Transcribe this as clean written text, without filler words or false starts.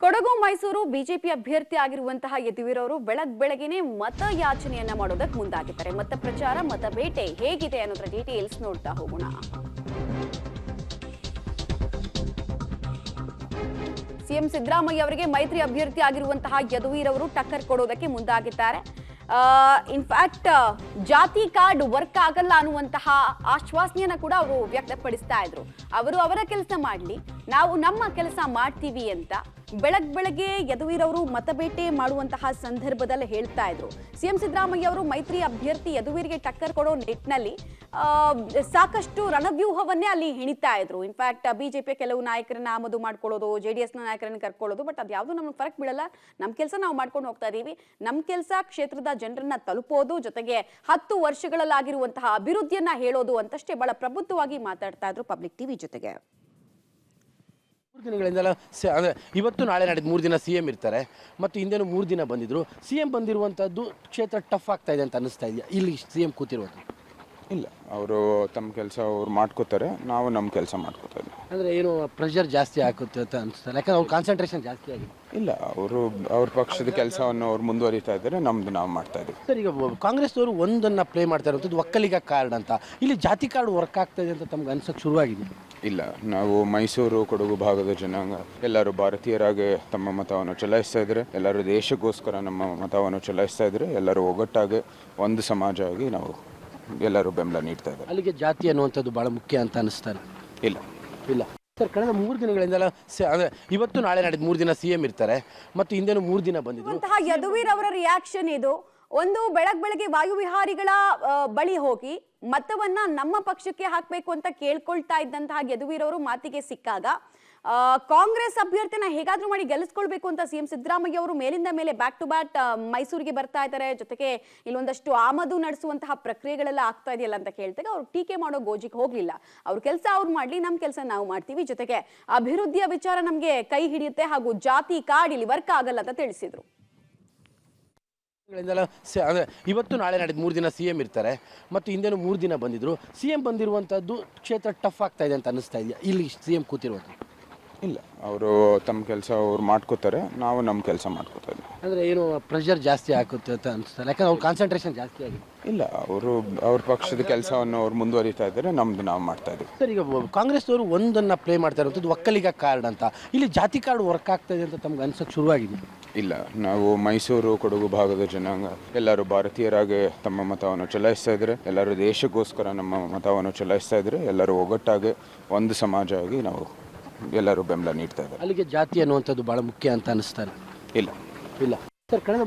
Kodagu Mysuru BJP ಅಭ್ಯರ್ಥಿ ಆಗಿರುವಂತಹ ಯದುವೀರವರು ಬೆಳಗ್ಗೆನೆ ಮತ ಯಾಚನೆಯನ್ನ ಮಾಡೋದಕ್ಕೆ ಮುಂದಾಗಿದ್ದಾರೆ. ಮತ ಪ್ರಚಾರ, ಮತ ಬೇಟೆ ಹೇಗಿದೆ ಅನ್ನೋದರ ಡೀಟೇಲ್ಸ್ ನೋಡ್ತಾ ಹೋಗೋಣ. ಸಿಎಂ ಸಿದ್ದರಾಮಯ್ಯ ಅವರಿಗೆ ಮೈತ್ರಿ ಅಭ್ಯರ್ಥಿ ಆಗಿರುವಂತಹ ಯದುವೀರವರು ಟಕ್ಕರ್ ಕೊಡೋದಕ್ಕೆ ಮುಂದಾಗಿದ್ದಾರೆ. ಇನ್ಫ್ಯಾಕ್ಟ್ ಜಾತಿ ಕಾರ್ಡ್ ವರ್ಕ್ ಆಗಲ್ಲ ಅನ್ನುವಂತಹ ಆಶ್ವಾಸನೆಯನ್ನ ಕೂಡ ಅವರು ವ್ಯಕ್ತಪಡಿಸ್ತಾ ಇದ್ರು. ಅವರು ಅವರ ಕೆಲಸ ಮಾಡಲಿ, ನಾವು ನಮ್ಮ ಕೆಲಸ ಮಾಡ್ತೀವಿ ಅಂತ ಬೆಳಗ್ಗೆ ಯದುವೀರವರು ಮತಬೇಟೆ ಮಾಡುವಂತಹ ಸಂದರ್ಭದಲ್ಲಿ ಹೇಳ್ತಾ ಇದ್ರು. ಸಿಎಂ ಸಿದ್ದರಾಮಯ್ಯ ಅವರು ಮೈತ್ರಿ ಅಭ್ಯರ್ಥಿ ಯದುವೀರಿಗೆ ಟಕ್ಕರ್ ಕೊಡೋ ನಿಟ್ಟಿನಲ್ಲಿ ಸಾಕಷ್ಟು ರಣವ್ಯೂಹವನ್ನೇ ಅಲ್ಲಿ ಹೆಣಿತಾ ಇದ್ರು. ಇನ್ಫ್ಯಾಕ್ಟ್ ಬಿಜೆಪಿಯ ಕೆಲವು ನಾಯಕರನ್ನ ಆಮದು ಮಾಡ್ಕೊಳ್ಳೋದು, JDS ನ ನಾಯಕರನ್ನ ಕರ್ಕೊಳ್ಳೋದು, ಬಟ್ ಅದ್ಯಾವುದು ನಮ್ಗೆ ಫರಕ್ ಬೀಳಲ್ಲ. ನಮ್ಮ ಕೆಲಸ ನಾವು ಮಾಡ್ಕೊಂಡು ಹೋಗ್ತಾ ಇದೀವಿ. ನಮ್ಮ ಕೆಲಸ ಕ್ಷೇತ್ರದ ಜನರನ್ನ ತಲುಪೋದು, ಜೊತೆಗೆ 10 ವರ್ಷಗಳಲ್ಲಾಗಿರುವಂತಹ ಅಭಿವೃದ್ಧಿಯನ್ನ ಹೇಳೋದು ಅಂತಷ್ಟೇ ಬಹಳ ಪ್ರಬುದ್ಧವಾಗಿ ಮಾತಾಡ್ತಾ ಇದ್ರು ಪಬ್ಲಿಕ್ ಟಿವಿ ಜೊತೆಗೆ. ದಿನಗಳಿಂದಲ್ಲ ಅಂದರೆ ಇವತ್ತು ನಾಳೆ ನಾಡಿದ್ದು 3 ದಿನ CM ಇರ್ತಾರೆ ಮತ್ತು ಹಿಂದೇನು 3 ದಿನ ಬಂದಿದ್ರು. CM ಬಂದಿರುವಂಥದ್ದು ಕ್ಷೇತ್ರ ಟಫ್ ಆಗ್ತಾ ಇದೆ ಅಂತ ಅನ್ನಿಸ್ತಾ ಇದೆಯಾ ಇಲ್ಲಿ CM ಕೂತಿರುವಂಥ? ಇಲ್ಲ, ಅವರು ತಮ್ಮ ಕೆಲಸ ಅವ್ರು ಮಾಡ್ಕೋತಾರೆ, ನಾವು ನಮ್ಮ ಕೆಲಸ ಮಾಡ್ಕೋತಾ ಇದ್ದೀವಿ. ಅಂದರೆ ಏನು ಪ್ರೆಷರ್ ಜಾಸ್ತಿ ಆಗುತ್ತೆ ಅಂತ ಅನಿಸ್ತಾರೆ, ಯಾಕಂದ್ರೆ ಅವ್ರ ಕಾನ್ಸಂಟ್ರೇಷನ್ ಜಾಸ್ತಿ ಆಗಿದೆ. ಇಲ್ಲ, ಅವ್ರ ಪಕ್ಷದ ಕೆಲಸವನ್ನು ಅವ್ರು ಮುಂದುವರಿತಾ ಇದ್ದಾರೆ, ನಮ್ದು ನಾವು ಮಾಡ್ತಾ ಇದ್ದೀವಿ. ಸರ್, ಈಗ ಕಾಂಗ್ರೆಸ್ನವರು ಒಂದನ್ನು ಪ್ಲೇ ಮಾಡ್ತಾ ಇರುವಂಥದ್ದು ಒಕ್ಕಲಿಗ ಕಾರ್ಡ್ ಅಂತ. ಇಲ್ಲಿ ಜಾತಿ ಕಾರ್ಡ್ ವರ್ಕ್ ಆಗ್ತಾ ಇದೆ ಅಂತ ತಮ್ಗೆ ಅನ್ಸೋಕ್ಕೆ ಶುರುವಾಗಿದೆ? ಇಲ್ಲ, ನಾವು ಮೈಸೂರು ಕೊಡಗು ಭಾಗದ ಜನಾಂಗ ಎಲ್ಲರೂ ಭಾರತೀಯರಾಗಿ ತಮ್ಮ ಮತವನ್ನು ಚಲಾಯಿಸ್ತಾ ಇದ್ದಾರೆ. ಎಲ್ಲರೂ ದೇಶಕ್ಕೋಸ್ಕರ ನಮ್ಮ ಮತವನ್ನು ಚಲಾಯಿಸ್ತಾ ಇದ್ದಾರೆ. ಎಲ್ಲರೂ ಒಗ್ಗಟ್ಟಾಗಿ ಒಂದು ಸಮಾಜ ಆಗಿ ನಾವು ಎಲ್ಲರೂ ಬೆಂಬಲ ನೀಡ್ತಾ ಇದ್ದಾರೆ. ಅಲ್ಲಿಗೆ ಜಾತಿ ಅನ್ನುವಂಥದ್ದು ಭಾಳ ಮುಖ್ಯ ಅಂತ ಅನಿಸ್ತಾರೆ? ಇಲ್ಲ ಇಲ್ಲ ಸರ್, ಕಳೆದ 3 ದಿನಗಳಿಂದಲ್ಲ ಅಂದರೆ ಇವತ್ತು ನಾಳೆ ನಾಡಿದ್ದು 3 ದಿನ CM ಇರ್ತಾರೆ ಮತ್ತು ಹಿಂದೇನು 3 ದಿನ ಬಂದಿದ್ರು. ಯದುವೀರ್ ಅವರ ರಿಯಾಕ್ಷನ್ ಇದು. ಒಂದು ಬೆಳಗ್ಗೆ ವಾಯುವಿಹಾರಿಗಳ ಬಳಿ ಹೋಗಿ ಮತವನ್ನ ನಮ್ಮ ಪಕ್ಷಕ್ಕೆ ಹಾಕಬೇಕು ಅಂತ ಕೇಳ್ಕೊಳ್ತಾ ಇದ್ದಂತಹ ಯದುವೀರ್ ಅವರು ಮಾತಿಗೆ ಸಿಕ್ಕಾಗ ಕಾಂಗ್ರೆಸ್ ಅಭ್ಯರ್ಥಿನ ಹೇಗಾದ್ರೂ ಮಾಡಿ ಗೆಲ್ಲಿಸ್ಕೊಳ್ಬೇಕು ಅಂತ ಸಿಎಂ ಸಿದ್ದರಾಮಯ್ಯ ಅವರು ಮೇಲಿಂದ ಮೇಲೆ ಬ್ಯಾಕ್ ಟು ಬ್ಯಾಕ್ ಮೈಸೂರಿಗೆ ಬರ್ತಾ ಇದ್ದಾರೆ. ಜೊತೆಗೆ ಇಲ್ಲೊಂದಷ್ಟು ಆಮದು ನಡೆಸುವಂತಹ ಪ್ರಕ್ರಿಯೆಗಳೆಲ್ಲ ಆಗ್ತಾ ಇದೆಯಲ್ಲ ಅಂತ ಕೇಳ್ತಾಗ ಅವ್ರು ಟೀಕೆ ಮಾಡೋ ಗೋಜಿಗೆ ಹೋಗ್ಲಿಲ್ಲ. ಅವ್ರ ಕೆಲಸ ಅವ್ರು ಮಾಡ್ಲಿ, ನಮ್ಮ ಕೆಲಸ ನಾವು ಮಾಡ್ತೀವಿ, ಜೊತೆಗೆ ಅಭಿವೃದ್ಧಿಯ ವಿಚಾರ ನಮ್ಗೆ ಕೈ ಹಿಡಿಯುತ್ತೆ, ಹಾಗೂ ಜಾತಿ ಕಾರ್ಡ್ ಇಲ್ಲಿ ವರ್ಕ್ ಆಗಲ್ಲ ಅಂತ ತಿಳಿಸಿದ್ರು. ಅಂದರೆ ಇವತ್ತು ನಾಳೆ ನಾಡಿದ್ದು 3 ದಿನ CM ಇರ್ತಾರೆ ಮತ್ತು ಹಿಂದೇನು 3 ದಿನ ಬಂದಿದ್ರು. CM ಬಂದಿರುವಂಥದ್ದು ಕ್ಷೇತ್ರ ಟಫ್ ಆಗ್ತಾ ಇದೆ ಅಂತ ಅನ್ನಿಸ್ತಾ ಇದೆಯಾ ಇಲ್ಲಿ CM ಕೂತಿರುವಂಥ? ಇಲ್ಲ, ಅವರು ತಮ್ಮ ಕೆಲಸ ಅವ್ರು ಮಾಡ್ಕೋತಾರೆ, ನಾವು ನಮ್ಮ ಕೆಲಸ ಮಾಡ್ಕೋತಾ ಇದ್ದೀವಿ. ಅಂದರೆ ಏನು ಪ್ರೆಷರ್ ಜಾಸ್ತಿ ಆಗುತ್ತೆ ಅಂತ ಅನಿಸ್ತಾರೆ, ಯಾಕಂದ್ರೆ ಅವ್ರ ಕಾನ್ಸಂಟ್ರೇಷನ್ ಜಾಸ್ತಿ ಆಗಿದೆ. ಇಲ್ಲ, ಅವ್ರ ಪಕ್ಷದ ಕೆಲಸವನ್ನು ಅವ್ರು ಮುಂದುವರಿತಾ ಇದ್ದಾರೆ, ನಮ್ದು ನಾವು ಮಾಡ್ತಾ ಇದ್ದೀವಿ. ಸರ್, ಈಗ ಕಾಂಗ್ರೆಸ್ನವರು ಒಂದನ್ನು ಪ್ಲೇ ಮಾಡ್ತಾ ಇರುವಂಥದ್ದು ಒಕ್ಕಲಿಗ ಕಾರ್ಡ್ ಅಂತ. ಇಲ್ಲಿ ಜಾತಿ ಕಾರ್ಡ್ ವರ್ಕ್ ಆಗ್ತಾ ಇದೆ ಅಂತ ತಮ್ಗೆ ಅನ್ಸೋಕ್ಕೆ ಶುರುವಾಗಿದೆ? ಇಲ್ಲ, ನಾವು ಮೈಸೂರು ಕೊಡಗು ಭಾಗದ ಜನಾಂಗ ಎಲ್ಲರೂ ಭಾರತೀಯರಾಗಿ ತಮ್ಮ ಮತವನ್ನು ಚಲಾಯಿಸ್ತಾ ಇದ್ದಾರೆ. ಎಲ್ಲರೂ ದೇಶಕ್ಕೋಸ್ಕರ ನಮ್ಮ ಮತವನ್ನು ಚಲಾಯಿಸ್ತಾ ಇದ್ದಾರೆ. ಎಲ್ಲರೂ ಒಗ್ಗಟ್ಟಾಗಿ ಒಂದು ಸಮಾಜ ಆಗಿ ನಾವು ಎಲ್ಲರೂ ಬೆಂಬಲ ನೀಡ್ತಾ ಇದ್ದಾರೆ. ಅಲ್ಲಿಗೆ ಜಾತಿ ಅನ್ನುವಂಥದ್ದು ಭಾಳ ಮುಖ್ಯ ಅಂತ ಅನಿಸ್ತಾರೆ? ಇಲ್ಲ ಇಲ್ಲ ಸರ್, ಕಳೆದ